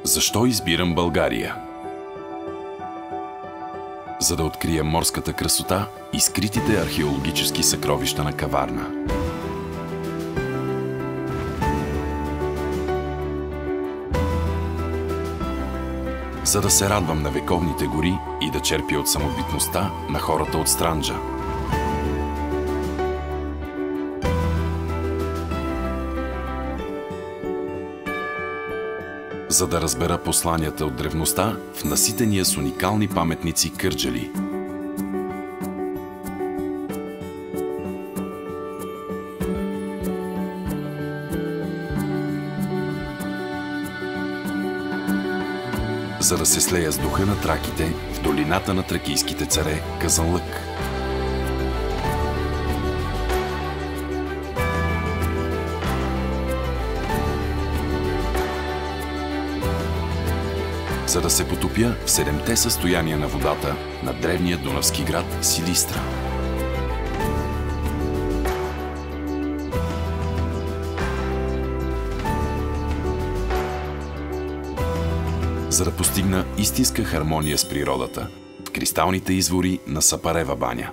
Защо избирам България? За да открия морската красота и скритите археологически съкровища на Каварна. За да се радвам на вековните гори и да черпя от самобитността на хората от Странджа. За да разбера посланията от древността в наситения с уникални паметници Кърджали. За да се слея с духа на траките в долината на тракийските царе Казанлък. За да се потопя в седемте състояния на водата на древния дунавски град Силистра. За да постигна истинска хармония с природата в кристалните извори на Сапарева баня.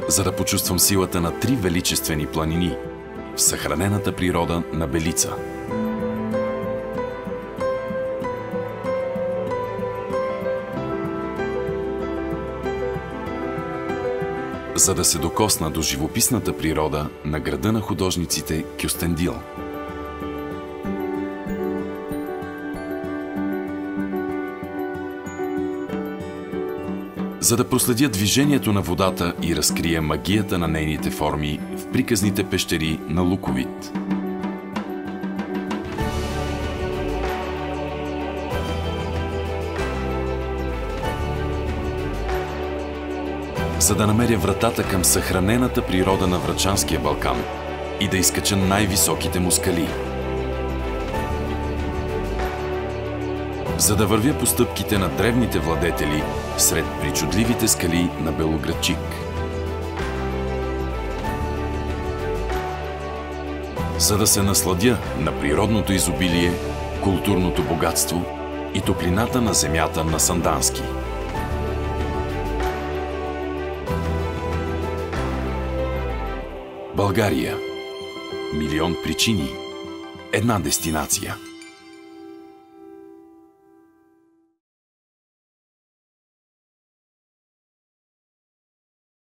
За да почувствам силата на три величествени планини в съхранената природа на Белица. За да се докосна до живописната природа на града на художниците Кюстендил. За да проследя движението на водата и разкрия магията на нейните форми в приказните пещери на Луковит. За да намеря вратата към съхранената природа на Врачанския Балкан и да изкача най-високите му скали. За да вървя по стъпките на древните владетели сред причудливите скали на Белоградчик. За да се насладя на природното изобилие, културното богатство и топлината на земята на Сандански. България. Милион причини. Една дестинация.